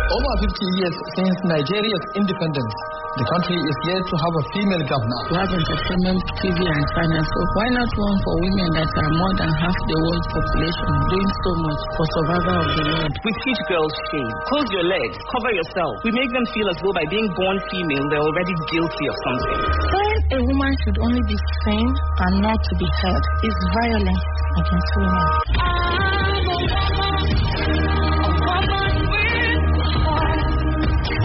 Over 50 years since Nigeria's independence, the country is yet to have a female governor. We have entertainment, TV and finance. So why not one for women that are more than half the world's population, doing so much for survival of the world? We teach girls shame. Close your legs, cover yourself. We make them feel as though by being born female, they're already guilty of something. Saying a woman should only be seen and not to be heard is violence against women.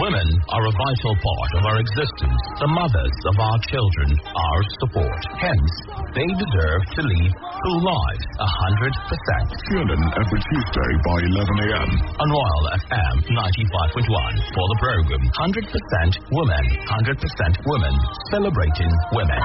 Women are a vital part of our existence. The mothers of our children, our support. Hence, they deserve to lead full lives 100%. Tune in every Tuesday by 11 a.m. on Royal FM 95.1 for the program 100% Women, 100% Women, celebrating women.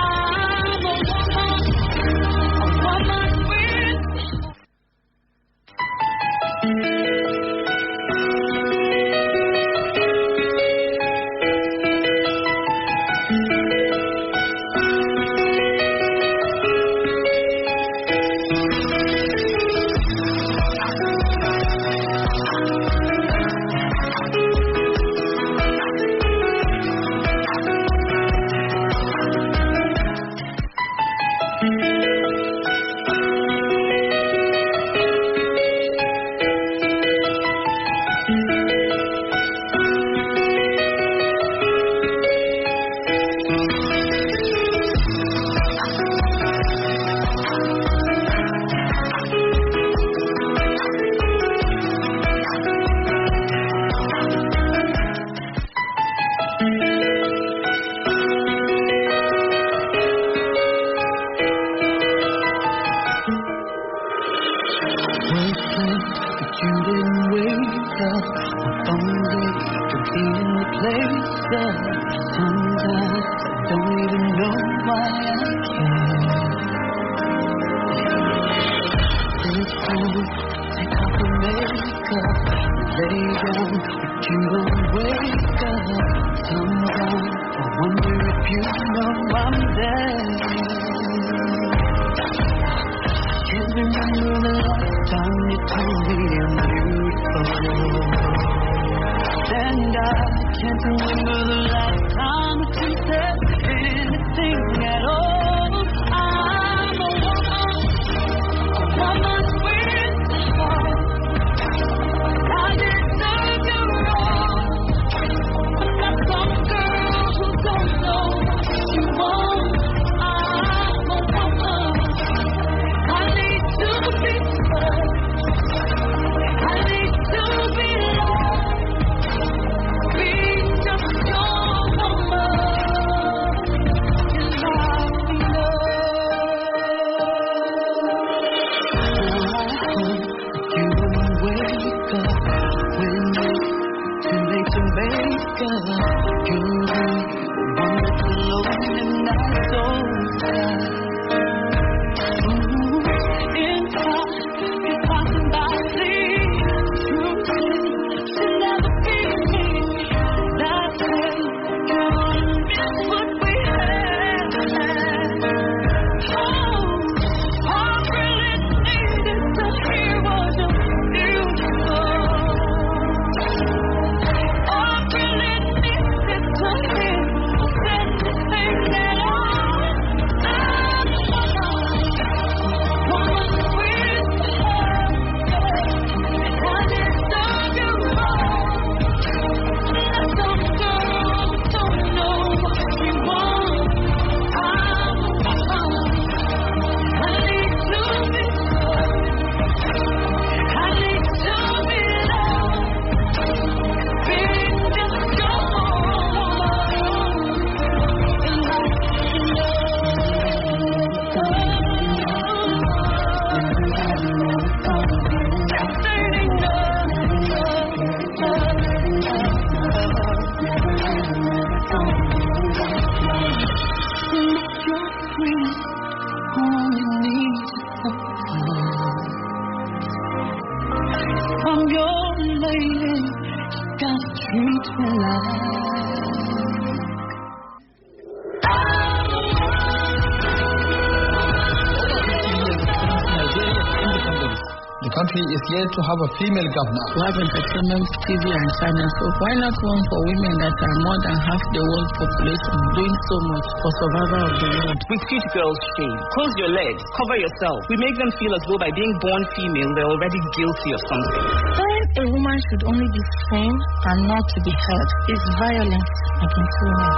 country is yet to have a female governor. We have entertainment, TV and finance, so why not one for women that are more than half the world's population, doing so much for survival of the world? We teach girls shame. Close your legs, cover yourself. We make them feel as though by being born female, they're already guilty of something. Saying a woman should only be seen and not to be heard is violence against women.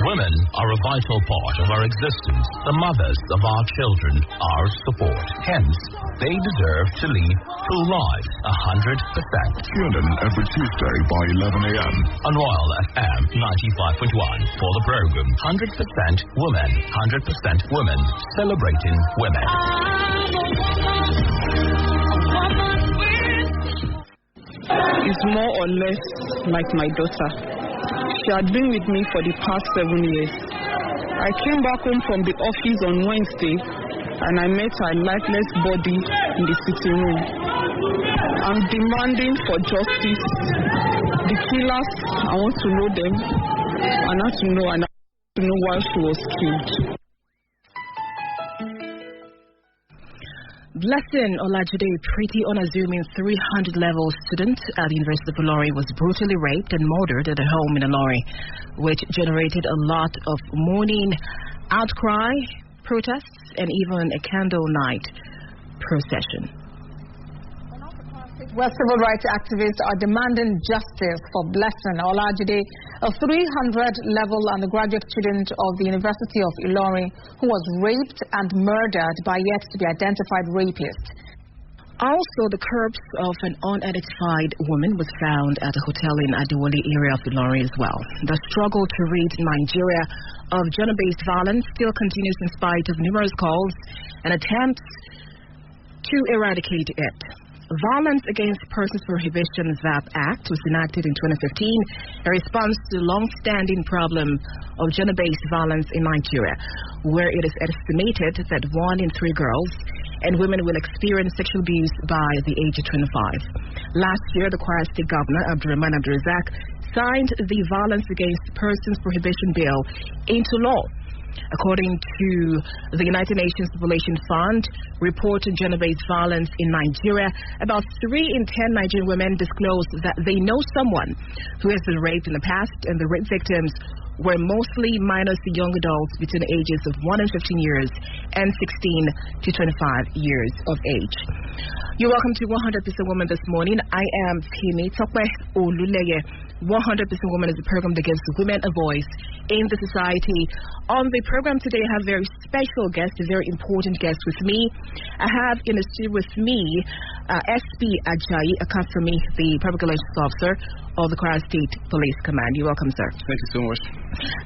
Women are a vital part of our existence, the mothers of our children, our support. Hence, they deserve to lead full lives 100%. Tune in every Tuesday by 11 a.m. on Royal FM 95.1 for the program 100% Women, 100% Women, celebrating women. Is more or less like my daughter. She had been with me for the past 7 years. I came back home from the office on Wednesday and I met her lifeless body in the sitting room. I'm demanding for justice. The killers, I want to know them. I want to know why she was killed. Blessing Olajide, a pretty unassuming 300-level student at the University of Ilorin, was brutally raped and murdered at a home in Ilorin, which generated a lot of mourning, outcry, protests, and even a candle night procession. Where civil rights activists are demanding justice for Blessing Olajide, a 300-level undergraduate student of the University of Ilorin who was raped and murdered by yet-to-be-identified rapist. Also, the corpse of an unidentified woman was found at a hotel in Adiwali area of Ilorin as well. The struggle to rid Nigeria of gender-based violence still continues in spite of numerous calls and attempts to eradicate it. Violence Against Persons Prohibition (VAP) Act was enacted in 2015 in response to the long-standing problem of gender-based violence in Nigeria, where it is estimated that 1 in 3 girls and women will experience sexual abuse by the age of 25. Last year, the Kwara State Governor, Abdurrahman Abdulrazak, signed the Violence Against Persons Prohibition Bill into law. According to the United Nations Population Fund report on gender-based violence in Nigeria, about 3 in 10 Nigerian women disclosed that they know someone who has been raped in the past, and the rape victims were mostly minors to young adults between the ages of 1 and 15 years and 16 to 25 years of age. You're welcome to 100% Woman this morning. I am Pimi Tokwe Oluleye. 100% Woman is a program that gives women a voice in the society. On the program today, I have a very special guest, a very important guest with me. I have in the studio with me SP Ajayi Okasanmi, the Public Relations Officer of the Kwara State Police Command. You're welcome, sir. Thank you so much.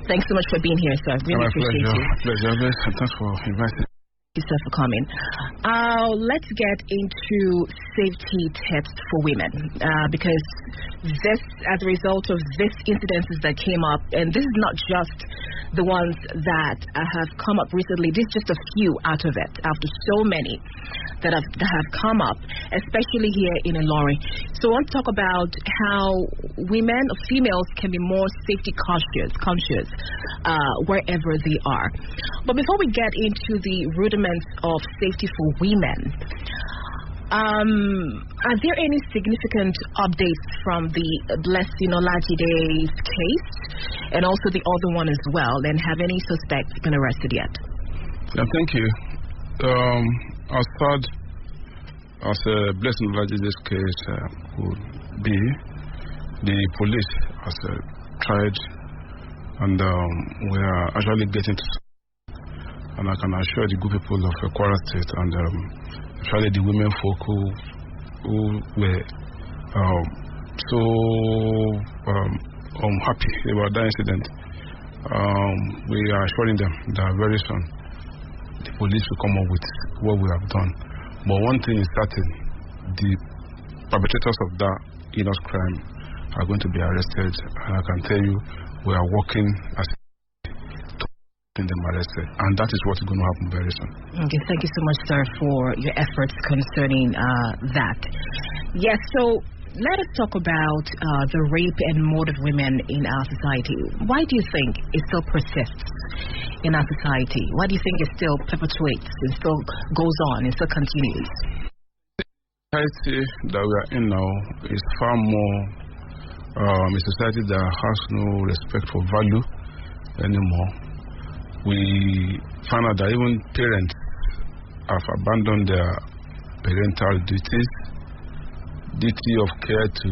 Thanks so much for being here, sir. Really appreciate you. Pleasure. Thanks for inviting me. Thank you, sir, for coming. Let's get into safety tips for women, because this, as a result of this incidences that came up, and this is not just the ones that have come up recently, this is just a few out of it, after so many that have come up, especially here in Ilorin. So I want to talk about how women or females can be more safety conscious wherever they are. But before we get into the rudiments of safety for women, are there any significant updates from the Blessing Olajide's case and also the other one as well? And have any suspects been arrested yet? Yeah, thank you. As far as Blessing Olajide's case would be, the police has tried, and we are actually getting to. And I can assure the good people of Kwara State and especially the women folk who were so unhappy about that incident. We are assuring them that very soon the police will come up with what we have done. But one thing is certain, the perpetrators of that heinous crime are going to be arrested, and I can tell you we are working as them arrested, and that is what is going to happen very soon. Okay, thank you so much, sir, for your efforts concerning that. Yes, so let us talk about the rape and murder of women in our society. Why do you think it still persists in our society? Why do you think it still perpetuates, it still goes on, it still continues? The society that we are in now is far more a society that has no respect for value anymore. We find out that even parents have abandoned their parental duties. Duty of care to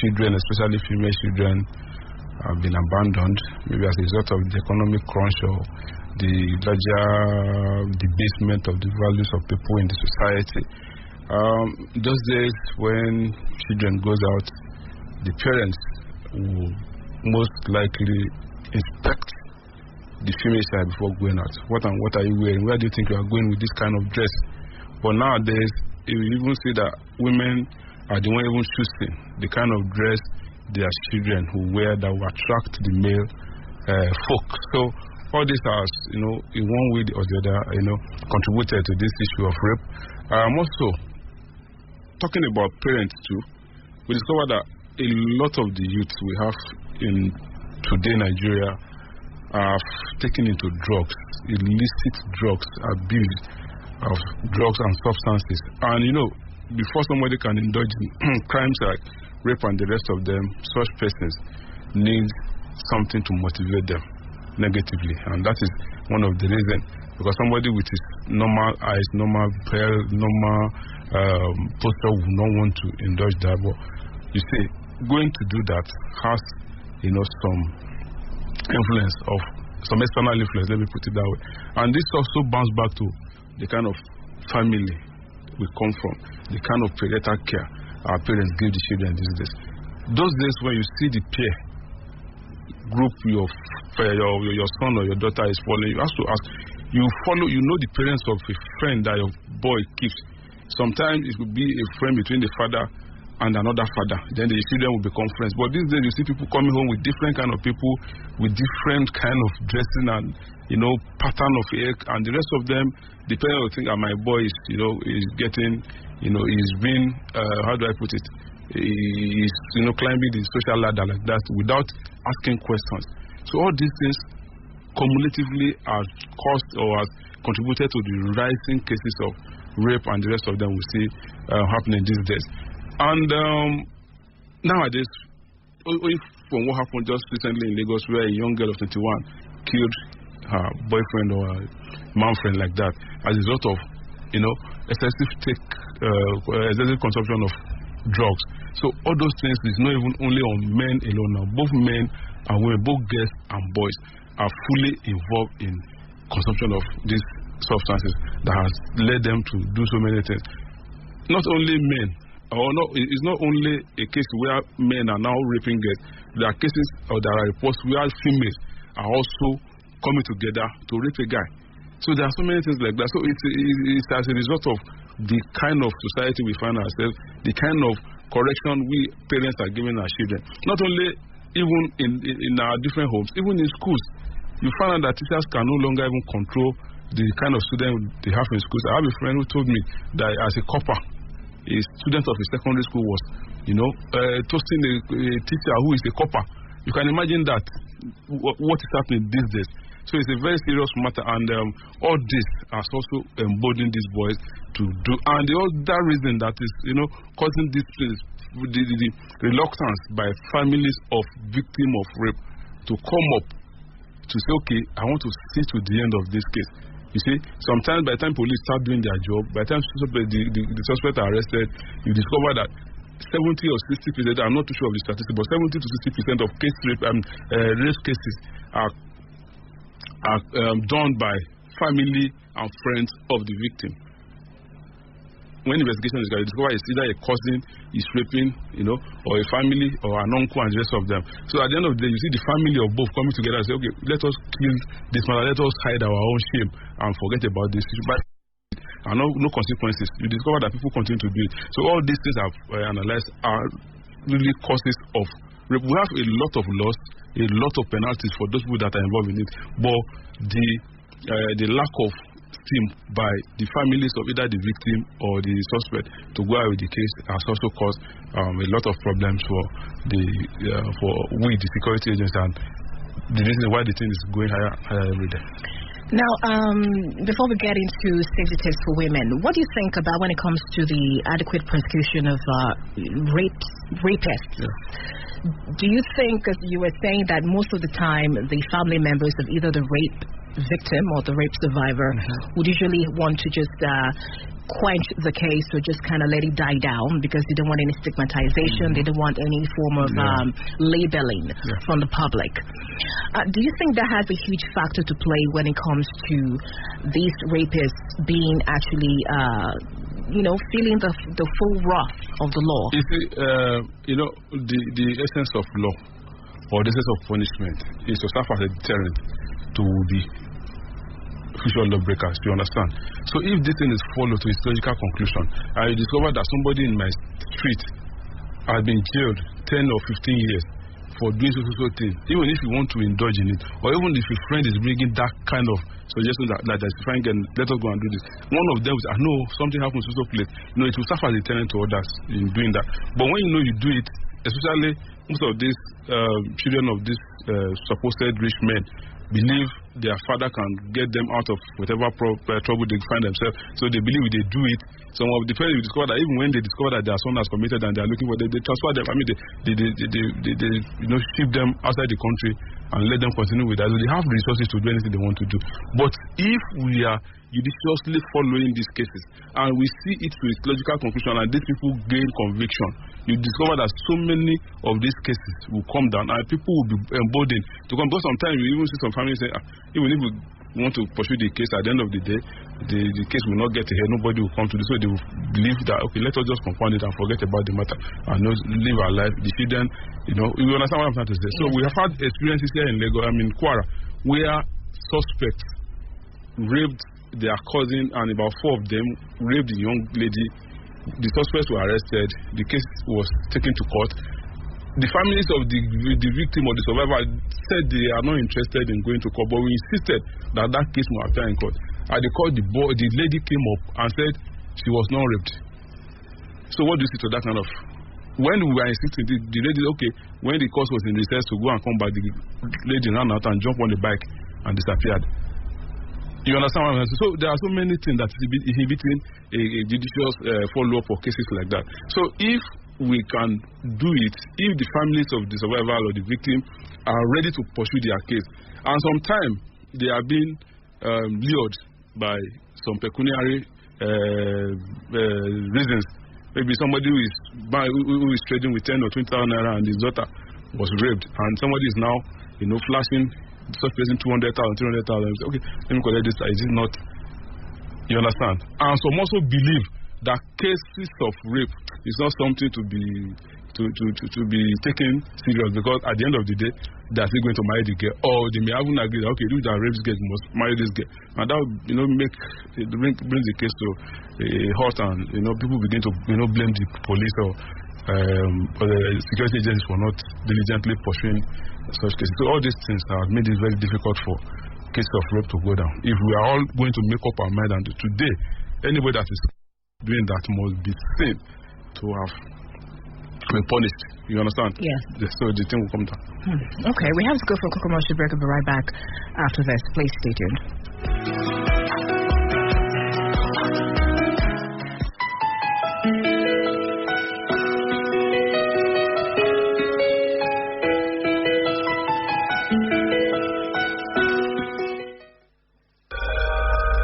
children, especially female children, have been abandoned, maybe as a result of the economic crunch or the larger debasement of the values of people in the society. Those days when children goes out, the parents will most likely inspect the female side before going out. What are you wearing? Where do you think you are going with this kind of dress? But nowadays, you even see that women are the one even choosing the kind of dress their children who wear that will attract the male folk. So all this has, in one way or the other, contributed to this issue of rape. Also, talking about parents too, we discovered that a lot of the youths we have in today Nigeria are taken into drugs, illicit drugs, abuse of drugs and substances. And before somebody can indulge in crimes like rape and the rest of them, such persons need something to motivate them negatively. And that is one of the reasons, because somebody with his normal eyes, normal hair, normal posture would not want to indulge that. But you see, going to do that has, some influence of some external influence, let me put it that way. And this also bounces back to the kind of family we come from, the kind of parental care our parents give the children these days. Those days when you see the peer group your son or your daughter is following, you have to ask, you know the parents of a friend that your boy keeps. Sometimes it could be a friend between the father and another father, then the children will become friends. But these days you see people coming home with different kind of people, with different kind of dressing and pattern of hair, and the rest of them, the parent will think, my boy is is getting, he's been how do I put it, he's climbing the social ladder like that without asking questions. So all these things cumulatively have caused or have contributed to the rising cases of rape and the rest of them we see happening these days. And nowadays, from what happened just recently in Lagos, where a young girl of 21 killed her boyfriend or a man friend like that as a result of excessive consumption of drugs. So all those things is not even only on men alone now. Both men and women, both girls and boys, are fully involved in consumption of these substances that has led them to do so many things. Not only men, it's not only a case where men are now raping girls. There are cases or there are reports where females are also coming together to rape a guy. So there are so many things like that. So it's as a result of the kind of society we find ourselves, the kind of correction we parents are giving our children. Not only even in our different homes, even in schools. You find out that teachers can no longer even control the kind of student they have in schools. I have a friend who told me that as a copper, a student of a secondary school was, toasting a teacher who is a copper. You can imagine that what is happening these days. So it's a very serious matter, and all this has also emboldened these boys to do. And the other reason that is, causing this the reluctance by families of victims of rape to come up to say, okay, I want to see to the end of this case. You see, sometimes by the time police start doing their job, by the time the suspect are arrested, you discover that 70 or 60%, I'm not too sure of the statistics, but 70 to 60% of rape cases are done by family and friends of the victim. When investigation is going to discover it's either a cousin is raping, or a family or an uncle and the rest of them. So at the end of the day, you see the family of both coming together and say, okay, let us kill this man, let us hide our own shame and forget about this. But no consequences. You discover that people continue to do it. So all these things I've analyzed are really causes of rape. We have a lot of laws, a lot of penalties for those people that are involved in it, but the lack of steam by the families of either the victim or the suspect to go out with the case has also caused a lot of problems for the security agents and the reason why the thing is going higher every day. Now, before we get into safety tips for women, what do you think about when it comes to the adequate prosecution of rapists? Yeah. Do you think, as you were saying, that most of the time the family members of either the rape victim or the rape survivor would usually want to just quench the case or just kind of let it die down because they don't want any stigmatization, they don't want any form of labeling from the public. Do you think that has a huge factor to play when it comes to these rapists being actually, feeling the full wrath of the law? You see, the essence of law or the essence of punishment is to serve as a deterrent to the future lawbreakers, you understand? So if this thing is followed to its logical conclusion, and you discover that somebody in my street has been jailed 10 or 15 years for doing so thing, even if you want to indulge in it, or even if your friend is bringing that kind of suggestion that Frank, and let us go and do this, one of them will say, no, something happens to so place. It will serve as a deterrent to others in doing that. But when you do it, especially most of these children of these supposed rich men believe their father can get them out of whatever trouble they find themselves. So they believe they do it. Some of the parents will discover that even when they discover that their son has committed and they are looking for them, they transfer them. I mean, they ship them outside the country and let them continue with that. So they have resources to do anything they want to do. But if we are judiciously following these cases and we see it to its logical conclusion and these people gain conviction, you discover that so many of these cases will come down and people will be emboldened to come. Because sometimes you even see some families say, even if we want to pursue the case, at the end of the day, the case will not get ahead, nobody will come to this. So they will believe that, okay, let us just compound it and forget about the matter and live our life. The children, you understand what I'm trying to say. So we have had experiences here in Lagos, Kwara, where suspects raped their cousin and about 4 of them raped the young lady. The suspects were arrested. The case was taken to court. The families of the victim or the survivor said they are not interested in going to court, but we insisted that case must appear in court. At the court, the lady came up and said she was not raped. So what do you say to that kind of? When we were insisting, the lady, okay, when the court was in recess to go and come back, the lady ran out and jumped on the bike and disappeared. You understand what I'm saying? So there are so many things that is inhibiting a judicious follow-up for cases like that. So if we can do it, if the families of the survivor or the victim are ready to pursue their case, and sometimes they are being lured by some pecuniary reasons. Maybe somebody who is trading with 10 or 20,000 naira and his daughter was raped, and somebody is now flashing such person 200,000, 300,000. Okay, let me collect this. Is it not? You understand? And some also believe that cases of rape is not something to be taken serious, because at the end of the day, they are still going to marry the girl, or they may even agree that, okay, those that rape this girl must marry this girl, and that brings the case to a halt, and people begin to blame the police or the security agencies for not diligently pursuing such cases. So all these things have made it very difficult for cases of rape to go down. If we are all going to make up our mind, and today anybody that is doing that must be seen to have been punished. You understand? Yes. So the thing will come down. Okay, we have to go for a commercial break. I'll be right back after this. Please stay tuned.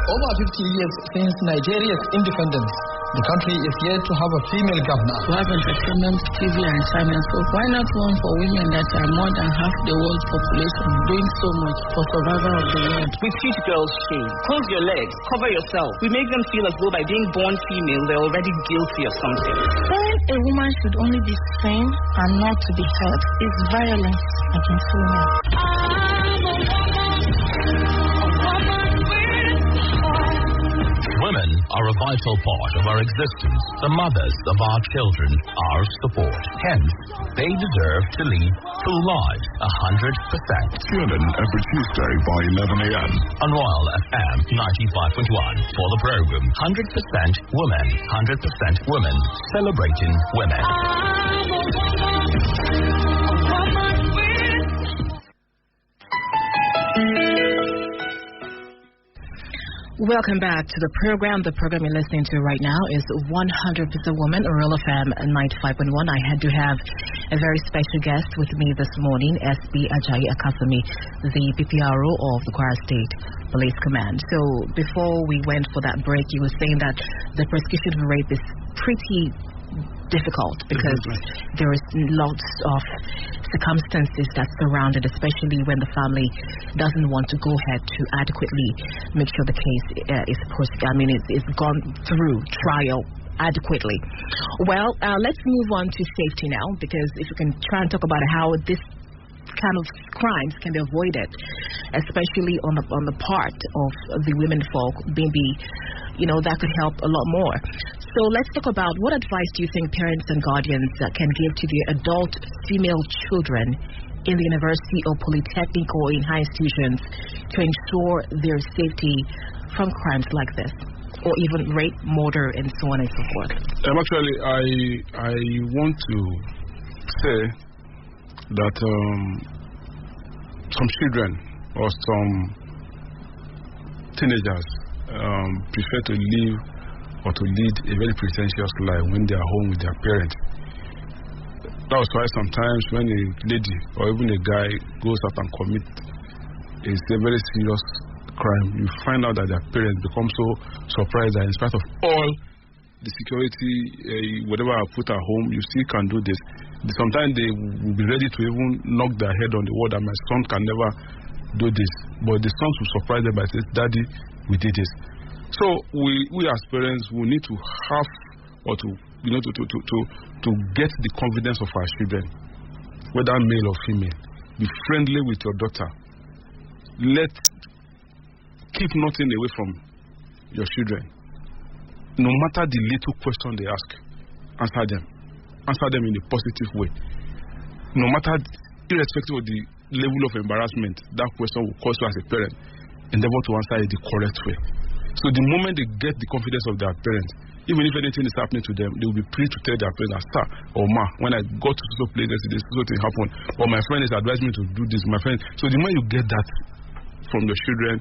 Over 50 years since Nigeria's independence, the country is yet to have a female governor. We have entertainment, TV and finance, so why not one for women that are more than half the world's population, doing so much for survival of the world? We teach girls shame. Close your legs, cover yourself. We make them feel as though by being born female, they're already guilty of something. Saying a woman should only be seen and not to be heard is violence against women. Women are a vital part of our existence, the mothers of our children, our support. Hence, they deserve to lead full lives 100%. Tune in every Tuesday by 11 a.m. on Royal FM 95.1 for the program 100% Women, 100% Women, celebrating women. Welcome back to the program. The program you're listening to right now is 100% Woman, Real FM 95.1. I had to have a very special guest with me this morning, SB Ajayi Okasanmi, the PPRO of the Kwara State Police Command. So before we went for that break, you were saying that the prosecution for rape is pretty difficult because there is lots of circumstances that surround it, especially when the family doesn't want to go ahead to adequately make sure the case is gone through trial adequately. Well, let's move on to safety now, because if you can try and talk about how this kind of crimes can be avoided, especially on the part of the women folk, maybe that could help a lot more. So let's talk about what advice do you think parents and guardians can give to their adult female children in the university or polytechnic or in high institutions to ensure their safety from crimes like this, or even rape, murder, and so on and so forth? Actually, I want to say that some children or some teenagers prefer to live or to lead a very pretentious life when they are home with their parents. That's why sometimes when a lady or even a guy goes out and commits a very serious crime, you find out that their parents become so surprised that in spite of all the security, whatever I put at home, you still can do this. Sometimes they will be ready to even knock their head on the wall that my son can never do this. But the sons will surprise them by saying, Daddy, we did this. So we as parents, we need to have or to get the confidence of our children, whether male or female. Be friendly with your daughter. Keep nothing away from your children. No matter the little question they ask, answer them. Answer them in a positive way. No matter, irrespective of the level of embarrassment that question will cause you as a parent, endeavor to answer it the correct way. So the moment they get the confidence of their parents, even if anything is happening to them, they will be free to tell their parents, sir or ma, when I go to so places, this thing happened, or my friend is advising me to do this, my friend. So the moment you get that from your children,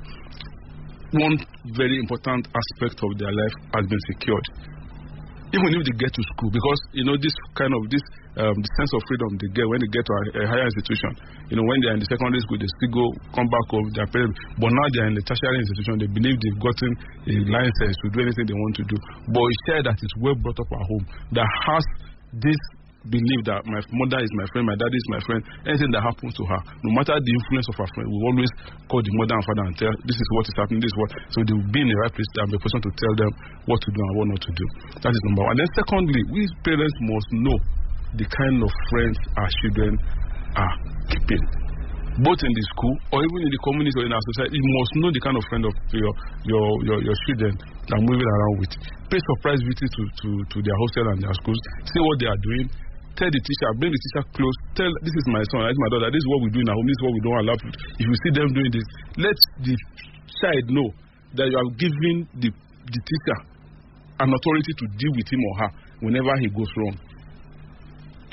one very important aspect of their life has been secured. Even if they get to school, because this kind of the sense of freedom they get when they get to a higher institution. When they are in the secondary school, they still come back home, their parents. But now they are in the tertiary institution, they believe they've gotten a license to do anything they want to do. But a child that is well brought up at home, that has this believe that my mother is my friend, my daddy is my friend, anything that happens to her, no matter the influence of her friend, we always call the mother and father and tell, this is what is happening, this is what. So they will be in the right place and be a person to tell them what to do and what not to do. That is number one. And then secondly, we parents must know the kind of friends our children are keeping, both in the school or even in the community or in our society. You must know the kind of friend of your children that are moving around with. Pay surprise visits to their hostel and their schools. See what they are doing. Tell the teacher, bring the teacher close. Tell, this is my son, this is my daughter, this is what we do in our home, this is what we don't allow. If you see them doing this, let the child know that you are giving the teacher an authority to deal with him or her whenever he goes wrong.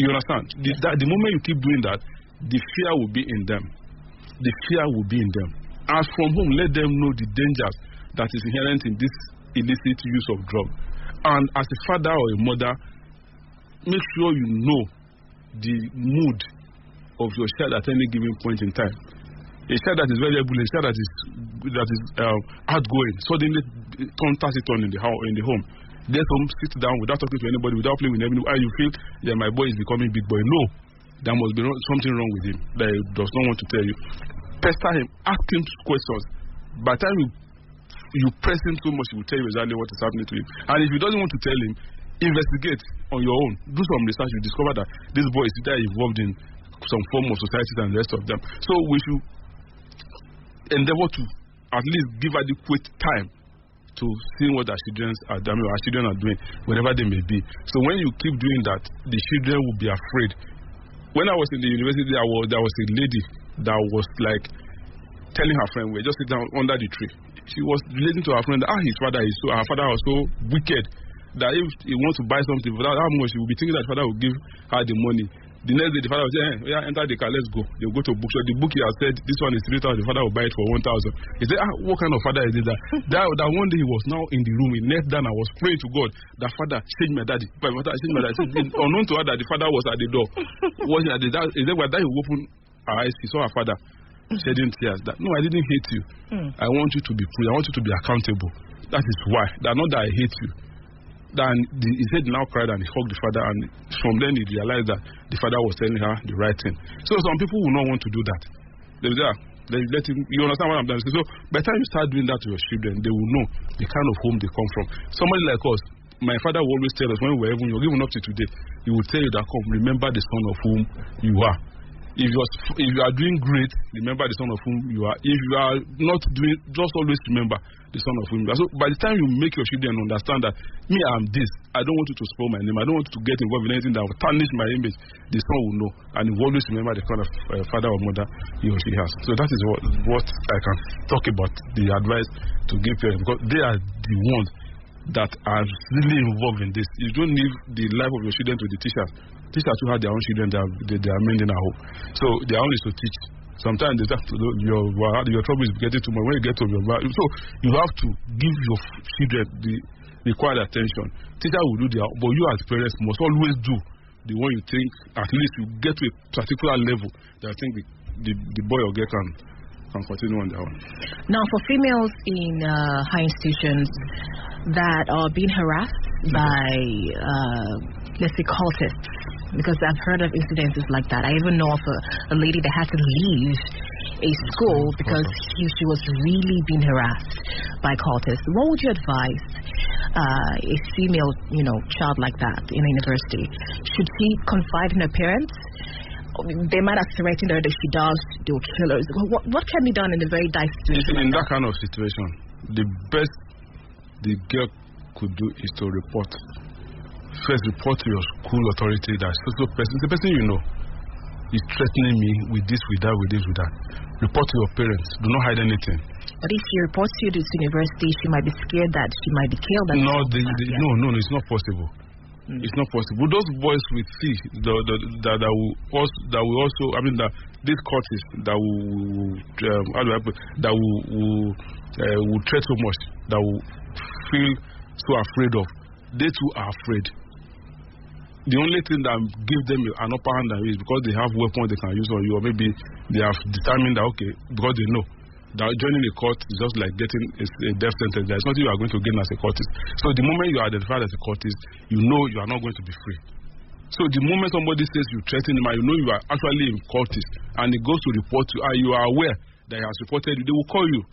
You understand? The moment you keep doing that, the fear will be in them. The fear will be in them. As from home, let them know the dangers that is inherent in this illicit use of drugs. And as a father or a mother, make sure you know the mood of your child at any given point in time. A child that is very able, a child that is outgoing, suddenly turns it on in the home. Let him sit down without talking to anybody, without playing with anybody. You feel, yeah, my boy is becoming big boy. No, there must be something wrong with him that he does not want to tell you. Pester him, ask him questions. By the time you press him too much, he will tell you exactly what is happening to him. And if he doesn't want to tell him, investigate on your own. Do some research. You discover that this boy is either involved in some form of society and the rest of them. So we should endeavor to at least give adequate time to see what our children are doing, wherever they may be. So when you keep doing that, the children will be afraid. When I was in the university, there was a lady that was like telling her friend, we just sit down under the tree. She was relating to her friend that her father was so wicked that if he wants to buy something, without how much, he will be thinking that father will give her the money. The next day, the father will say, yeah, enter the car, let's go. They'll go to a bookshop. The book he has said, this one is 3,000, the father will buy it for 1,000. He said, what kind of father is this? That one day he was now in the room, he knelt down and was praying to God, that father, change my daddy. My father, change my daddy. Unknown to her that the father was at the door. Watching at the door. He said, well, that he opened her eyes, he saw her father shedding tears. That, no, I didn't hate you. I want you to be free. I want you to be accountable. That is why. That not that I hate you. Then he said he now cried and he hugged the father, and from then he realized that the father was telling her the right thing. So some people will not want to do that. They will say, let him, you understand what I'm saying? So by the time you start doing that to your children, they will know the kind of home they come from. Somebody like us, my father will always tell us when we were even up to today, he will tell you that, come, remember the son of whom you are. If you are doing great, remember the son of whom you are. If you are not doing, just always remember the son of whom you are. So by the time you make your children understand that me, I am this, I don't want you to spoil my name, I don't want you to get involved in anything that will tarnish my image, the son will know, and he will always remember the kind of father or mother he or she has. So that is what I can talk about, the advice to give parents, because they are the ones that are really involved in this. You don't leave the life of your children to the teachers. Teachers who have their own children, they are mending at home. So their own is to teach. Sometimes they have to, your trouble is getting too much. When you get to your so you have to give your children the required attention. Teachers will do their own, but you as parents must always do the one you think at least you get to a particular level that I think the boy or girl can continue on their own. Now, for females in high institutions that are being harassed by, let's say, cultists, because I've heard of incidences like that. I even know of a lady that had to leave a school because she was really being harassed by cultists. What would you advise a female, child like that in a university? Should she confide in her parents? They might have threatened her that if she does, they will kill her. What can be done in a very dire situation? In that kind of situation, the best the girl could do is to report. First, report to your school authority that the person you know is threatening me with this, with that, with this, with that. Report to your parents. Do not hide anything. But if she reports to this university, she might be scared that she might be killed. No, it's not possible. It's not possible. Those boys we see that will also, I mean, that these cultists that will threat so much, that will feel so afraid of, they too are afraid. The only thing that gives them an upper hand is because they have weapons they can use on you, or maybe they have determined that, okay, because they know that joining a cult is just like getting a death sentence. There is nothing you are going to gain as a cultist. So the moment you are identified as a cultist, you know you are not going to be free. So the moment somebody says you threaten him, and you know you are actually a cultist, and he goes to report you, and you are aware that he has reported you, they will call you.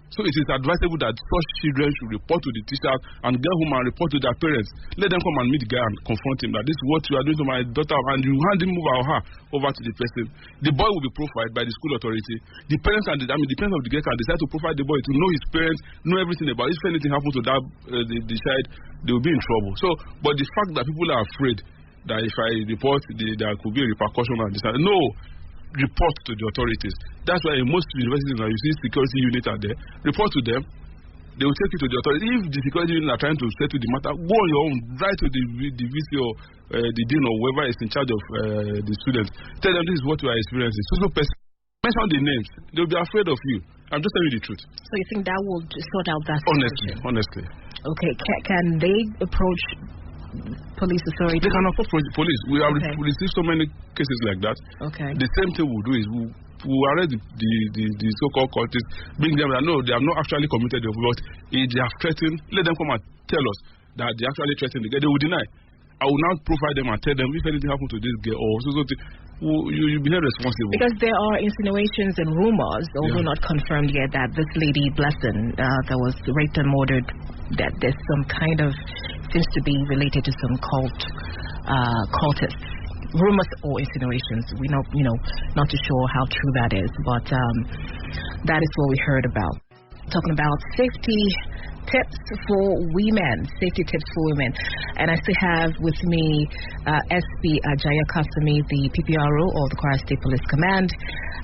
So it is advisable that such children should report to the teachers and get home and report to their parents. Let them come and meet the guy and confront him that this is what you are doing to my daughter, and you hand him over to the person. The boy will be profiled by the school authority. The parents and the parents of the girl can decide to profile the boy to know his parents, know everything about it. If anything happens to that the child, they will be in trouble. So, but the fact that people are afraid that if I report, there could be a repercussion and decide, no. Report to the authorities. That's why in most universities now you see security units are there. Report to them. They will take you to the authorities. If the security units are trying to settle the matter, go on your own. Write to the VC or the dean or whoever is in charge of the students. Tell them this is what you are experiencing. So mention the names. They will be afraid of you. I'm just telling you the truth. So you think that will sort out that situation? Honestly. Okay. Can they approach police authorities? They can approach police. We have received so many cases like that. Okay. The same thing we'll do is we'll arrest the so-called cultists, bring them and no, they have not actually committed the offense, but they have threatened. Let them come and tell us that they actually threatened the girl. They will deny. I will now profile them and tell them if anything happens to this girl or you be held responsible. Because there are insinuations and rumors, although not confirmed yet, that this lady Blessing that was raped and murdered, that there's some kind of seems to be related to some cultists. Rumors or insinuations. We know, not too sure how true that is, but that is what we heard about. Talking about safety tips for women, and I still have with me SP Ajayi Okasanmi, the PPRO of the Kwara State Police Command.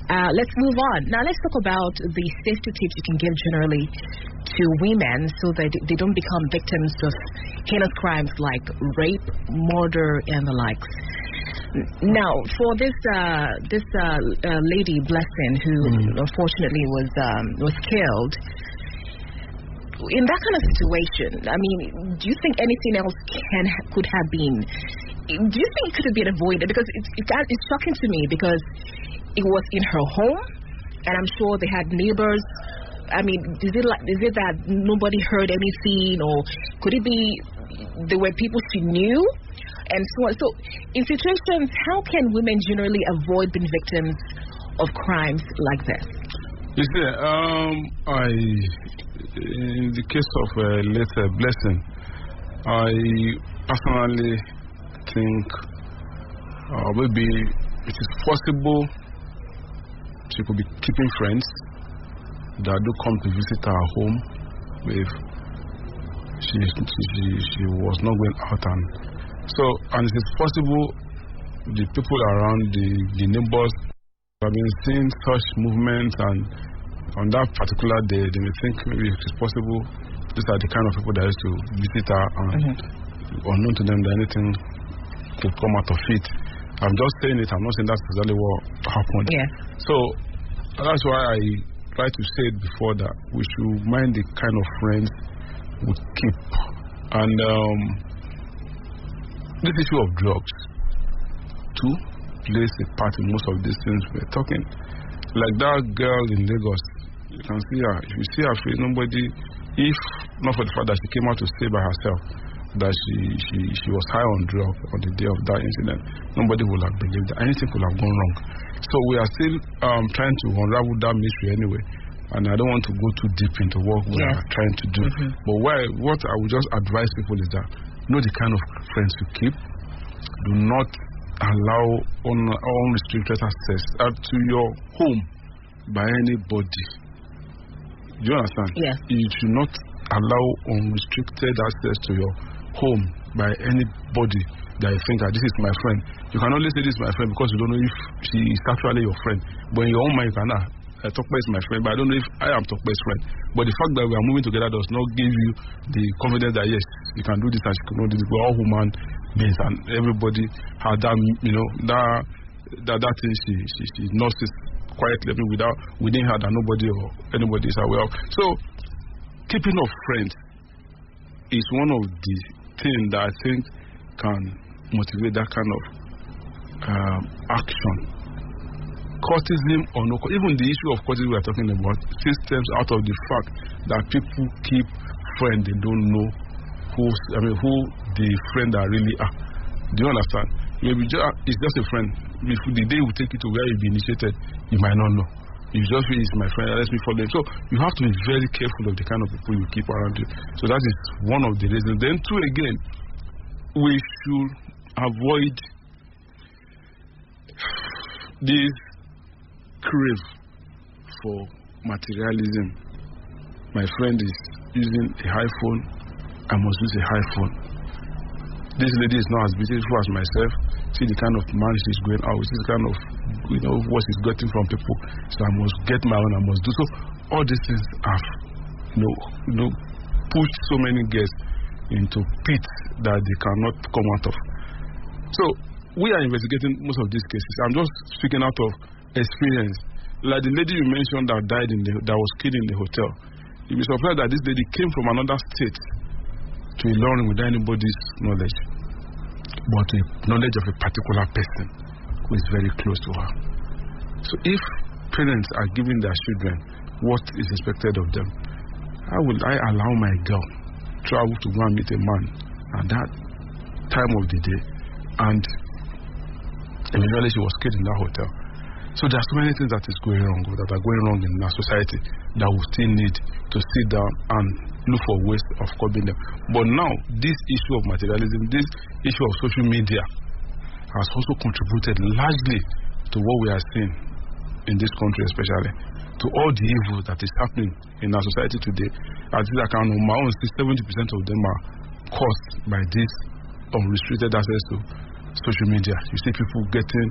Let's move on. Now let's talk about the safety tips you can give generally to women so that they don't become victims of heinous crimes like rape, murder, and the likes. Now, for this lady, Blessing, who unfortunately was killed, in that kind of situation, I mean, do you think anything else could have been? Do you think it could have been avoided? Because it's shocking to me because it was in her home, and I'm sure they had neighbors. I mean, is it that nobody heard anything, or could it be there were people she knew, and so on? So, in situations, how can women generally avoid being victims of crimes like this? You see, in the case of late Blessing, I personally think maybe it is possible she could be keeping friends that do come to visit her home if she was not going out, and it is possible the people around the neighbors have been seeing such movements, and on that particular day they may think maybe it is possible these are the kind of people that used to visit her, and unknown to them that anything could come out of it. I'm just saying it, I'm not saying that's exactly what happened. Yeah. So that's why I try to say it before that we should mind the kind of friends we keep. And this issue of drugs too plays a part in most of these things we're talking. Like that girl in Lagos, you can see her. If you see her face, nobody, if not for the fact that she came out to say by herself that she was high on drugs on the day of that incident, nobody would have believed that anything could have gone wrong. So we are still trying to unravel that mystery anyway, and I don't want to go too deep into what we are trying to do. But what I would just advise people is that know the kind of friends you keep. Do not allow unrestricted access to your home by anybody. Do you understand? Yes. You should not allow unrestricted access to your home by anybody that you think that this is my friend. You can only say this is my friend because you don't know if she is actually your friend. But in your own mind, you can Tokpa is my friend, but I don't know if I am Tokpa's friend. But the fact that we are moving together does not give you the confidence that yes, you can do this and she can do this. We're all human beings, and everybody had that, that thing she notices quietly within her that nobody or anybody is aware of. So keeping of friends is one of the things that I think can motivate that kind of action. Courtism or no, even the issue of courtism we are talking about stems out of the fact that people keep friends they don't know who the friend are really are. Do you understand? Maybe it's just a friend. If the day we take you to where you be initiated, you might not know. You just feel it's my friend, let me follow him. So you have to be very careful of the kind of people you keep around you. So that is one of the reasons. Then two, again, we should avoid this crave for materialism. My friend is using a high phone, I must use a high phone. This lady is not as beautiful as myself. See the kind of man she's going out with, this kind of what she's getting from people. So I must get my own, I must do so. All these things have pushed so many guests into pits that they cannot come out of. So we are investigating most of these cases. I'm just speaking out of experience. Like the lady you mentioned that died that was killed in the hotel. You'll be surprised that this lady came from another state to Ilorin without anybody's knowledge, but the knowledge of a particular person who is very close to her. So if parents are giving their children what is expected of them, how will I allow my girl travel to go and meet a man at that time of the day, and eventually she was killed in that hotel? So there are so many things that are going wrong in our society that we still need to sit down and look for ways of curbing them. But now, this issue of materialism, this issue of social media has also contributed largely to what we are seeing in this country, especially to all the evil that is happening in our society today. At this account, on my own, 70% of them are caused by this unrestricted access to social media. You see people getting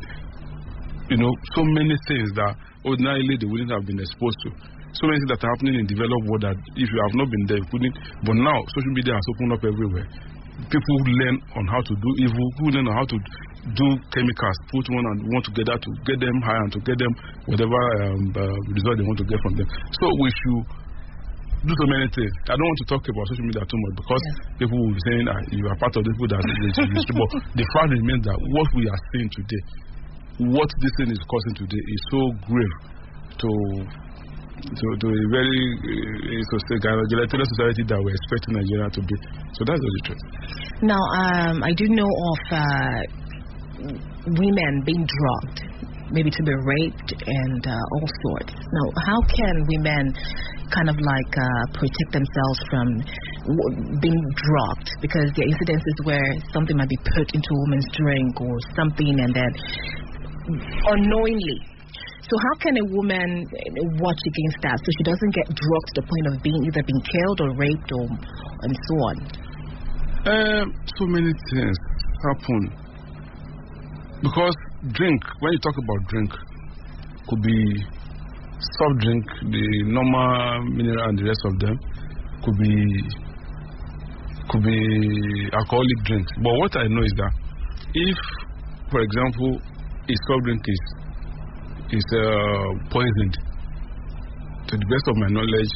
so many things that ordinarily they wouldn't have been exposed to. So many things that are happening in the developed world that if you have not been there, you couldn't. But now, social media has opened up everywhere. People learn on how to do evil, people learn on how to do chemicals, put one and one together to get them high and to get them whatever result they want to get from them. So we should do so many things. I don't want to talk about social media too much because people will be saying you are part of the people that is but the fact remains that what we are seeing today, what this thing is causing today is so grave to a very egalitarian society that we're expecting Nigeria to be. So that's the truth. Now, I do know of women being drugged, maybe to be raped and all sorts. Now, how can women kind of like protect themselves from being drugged? Because there are incidences where something might be put into a woman's drink or something and then unknowingly. So how can a woman watch against that so she doesn't get drugged to the point of being either being killed or raped or and so on? So many things happen. Because drink, when you talk about drink, could be soft drink, the normal mineral and the rest of them, could be alcoholic drinks. But what I know is that if, for example, a soft drink is poisoned, to the best of my knowledge,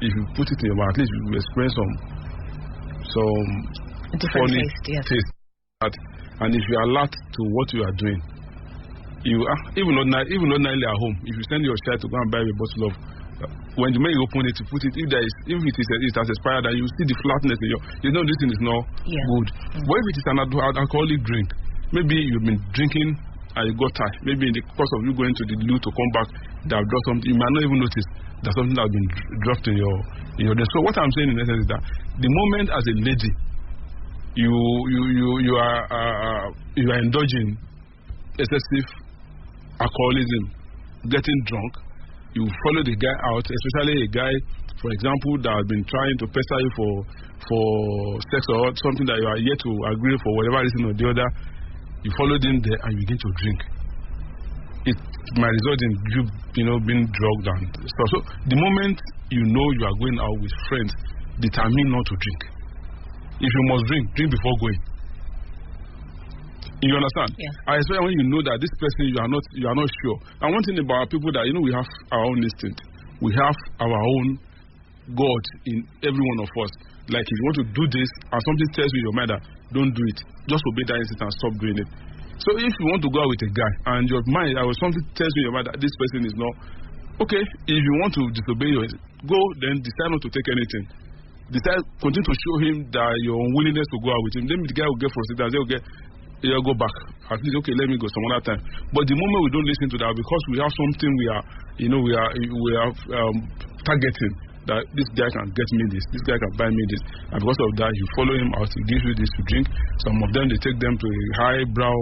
if you put it in your mouth, at least you will experience some different taste. And if you are alert to what you are doing, you are even ordinarily at home. If you send your child to go and buy a bottle of, when the moment you open it, you put it. If it has expired, and you see the flatness in you know this thing is not good. But if it is an alcoholic drink, maybe you've been drinking and you got tired. Maybe in the course of you going to the loo to come back, they have dropped something. You might not even notice that something has been dropped in your drink. So what I'm saying in essence is that the moment as a lady you are indulging excessive alcoholism, getting drunk, you follow the guy out, especially a guy, for example, that has been trying to pester you for sex or something that you are yet to agree for whatever reason or the other. You follow him there and you begin to drink. It might result in you being drugged and stuff. So the moment you know you are going out with friends, determine not to drink. If you must drink before going. You understand? Yes. Especially when you know that this person you are not sure. And one thing about people that we have our own instinct. We have our own God in every one of us. Like if you want to do this and something tells you in your mind that don't do it, just obey that instinct and stop doing it. So if you want to go out with a guy and your mind something tells you in your mind that this person is not okay, if you want to disobey go, then decide not to take anything. Continue to show him that your unwillingness to go out with him. Then the guy will get frustrated and say, okay, go back. At least, okay, let me go some other time. But the moment we don't listen to that, because we have something we are targeting, that this guy can get me this guy can buy me this, and because of that, you follow him out, he gives you this to drink. Some of them, they take them to a highbrow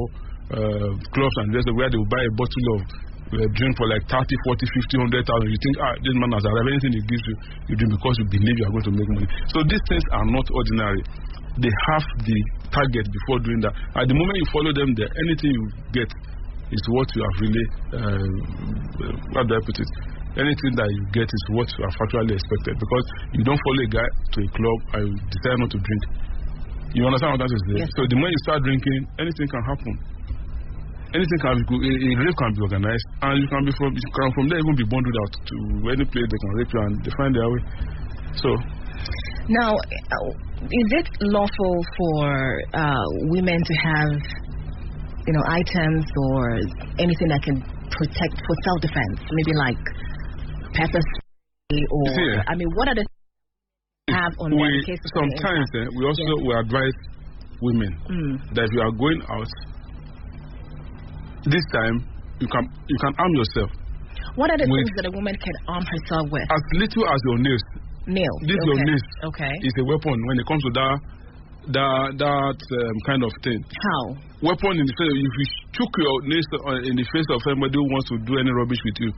clubs and rest where they will buy a bottle of drink for like 30, 40, 50, 100,000. You think, this man has arrived. Anything he gives you, you drink because you believe you are going to make money. So these things are not ordinary. They have the target before doing that. At the moment you follow them there, anything you get is what you have really, how do I put it? Anything that you get is what you have factually expected. Because you don't follow a guy to a club and you decide not to drink. You understand what that is? Yes. So the moment you start drinking, anything can happen. Anything can be, a rape can be organized, and you can from there even be bundled out to any place they can rape you and they find their way. So now, is it lawful for women to have items or anything that can protect for self-defense, maybe like pepper spray or what are the have on one case? Sometimes we advise women that if you are going out this time, you can arm yourself. What are the things that a woman can arm herself with? As little as your nails. Nails. Your nails. Okay. Is a weapon when it comes to that kind of thing. How? Weapon in the face. If you choke your nails in the face of somebody who wants to do any rubbish with you,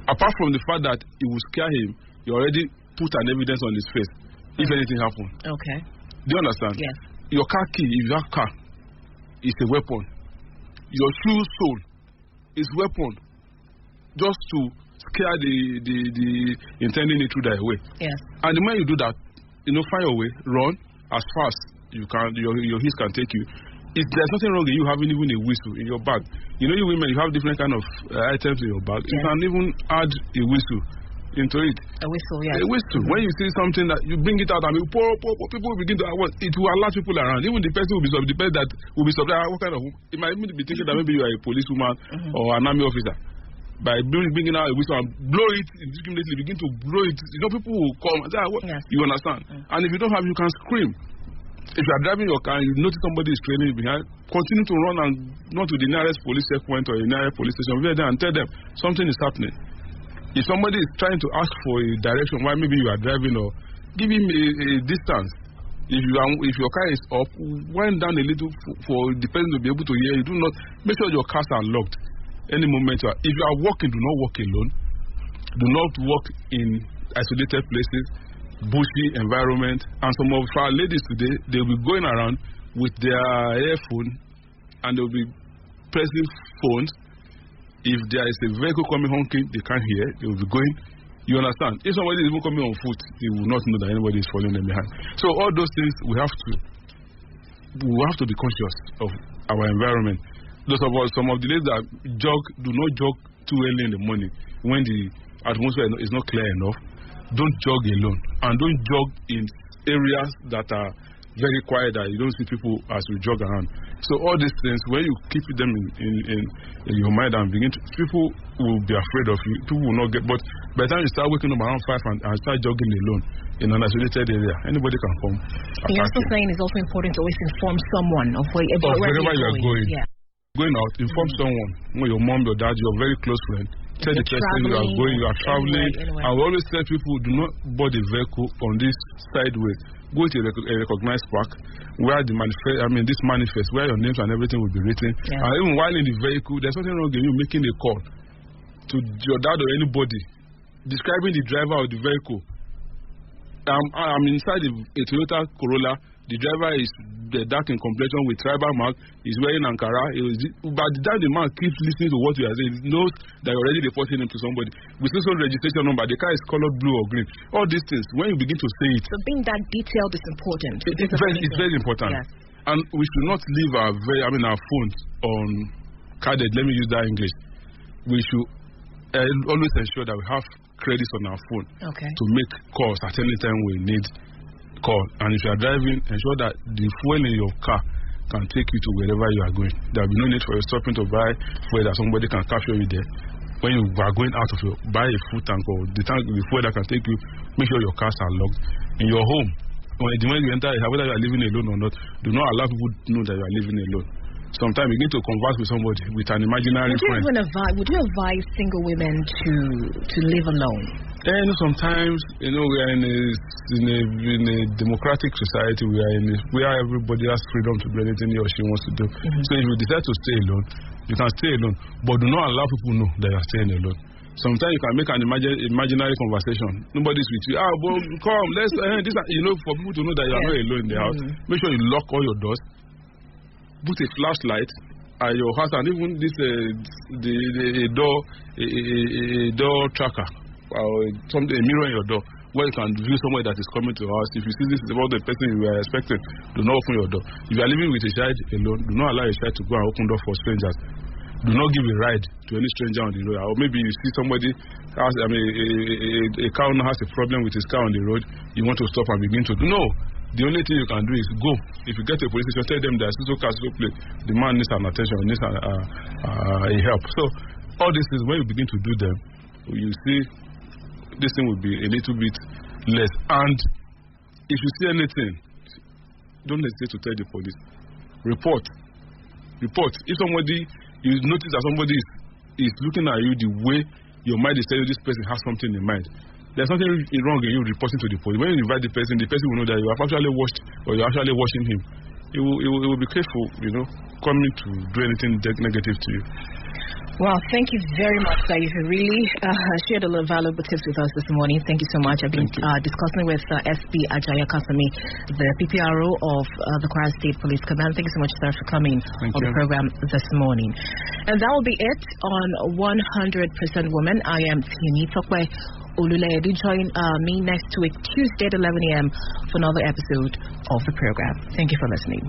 apart from the fact that it will scare him, you already put an evidence on his face. If anything happens. Okay. Do you understand? Yes. Your car key, if you have car, is a weapon. Your shoe sole is weapon, just to scare the intending it through that way. Yes. And the moment you do that, find your way, run as fast you can. Your heels can take you. there's nothing wrong in you having even a whistle in your bag. You know, you women, you have different kind of items in your bag. You can even add a whistle into it. A whistle, yeah. A whistle. When you see something that you bring it out and people will begin to it will alert people around. Even the person will be surprised that will be surprised. What kind of? It might even be thinking that maybe you are a policewoman or an army officer. By bringing out a whistle and blow it indiscriminately, begin to blow it. You know, people will come and say, you understand? And if you don't have, you can scream. If you are driving your car and you notice somebody is trailing behind, continue to run and not to the nearest police checkpoint or the nearest police station. Go there and tell them something is happening. If somebody is trying to ask for a direction while maybe you are driving, or give him a distance. If your car is up, wind down a little for the person to be able to hear you. Do not make sure your cars are locked. Any moment if you are walking, do not walk alone. Do not walk in isolated places, bushy environment. And some of our ladies today, they will be going around with their earphone and they will be pressing phones. If there is a vehicle coming honking, they can't hear. They will be going. You understand? If somebody is even coming on foot, they will not know that anybody is following them behind. So all those things we have to be conscious of our environment. Those of us, some of the ladies that jog, do not jog too early in the morning when the atmosphere is not clear enough. Don't jog alone, and don't jog in areas that are very quiet that you don't see people as you jog around. So all these things, when you keep them in your mind and people will be afraid of you. People will not get. But by the time you start waking up around 5 and start jogging alone in an isolated area, anybody can come. You're also saying it's also important to always inform someone of wherever you are going. Yeah. Going out, inform someone. Your mom, your dad, your very close friend. Tell the person you are going, you are traveling. Anywhere. I will always tell people, do not board a vehicle on this sideway. Go to a recognized park where this manifest, where your names and everything will be written. Yeah. And even while in the vehicle, there's nothing wrong with you making a call to your dad or anybody, describing the driver of the vehicle. I'm inside a Toyota Corolla. The driver is dark in complexion with tribal mark. He's wearing Ankara. But the time the man keeps listening to what you are saying, he knows that you're already reporting him to somebody. With his own registration number, the car is colored blue or green. All these things, when you begin to say it. So being that detailed is important. It's very important. Yes. And we should not leave our phones on carded. Let me use that English. We should always ensure that we have credits on our phone to make calls at any time we need call. And if you are driving, ensure that the fuel in your car can take you to wherever you are going. There will be no need for you stopping to buy fuel that somebody can capture you there. When you are going out of your, buy a full tank or the fuel that can take you, make sure your cars are locked. In your home, when you enter, whether you are living alone or not, do not allow people to know that you are living alone. Sometimes you need to converse with somebody, with an imaginary friend. Would you advise single women to live alone? Sometimes, we are in a democratic society. We are where everybody has freedom to do anything he or she wants to do. So if you decide to stay alone, you can stay alone, but do not allow people to know that you are staying alone. Sometimes you can make an imaginary conversation. Nobody's with you. Well, come, let's for people to know that you are not alone in the house. Make sure you lock all your doors. Put a flashlight at your house, and even this a door tracker or a mirror in your door where you can view somebody that is coming to your house. If you see this is about the person you are expecting, do not open your door. If you are living with a child alone, do not allow a child to go and open door for strangers. Do not give a ride to any stranger on the road. Or maybe you see somebody a cow has a problem with his car on the road. You want to stop and begin to do no. The only thing you can do is go. If you get to a police station, tell them there's so plate. The man needs an attention, needs a help. So all these things, when you begin to do them, you see this thing will be a little bit less. And if you see anything, don't hesitate to tell the police. Report. If you notice that somebody is looking at you the way your mind is telling you this person has something in mind, there's something wrong in you reporting to the police. When you invite the person will know that you have actually watched or you're actually watching him. He will be careful, coming to do anything negative to you. Well, thank you very much, sir. You really shared a lot of valuable tips with us this morning. Thank you so much. I've been discussing with SP Ajayi Okasanmi, the PPRO of the Kwara State Police Command. Thank you so much, sir, for coming on the program this morning. And that will be it on 100% Women. I am Tiani Tokwe Olule. Do join me next week, Tuesday at 11 a.m. for another episode of the program. Thank you for listening.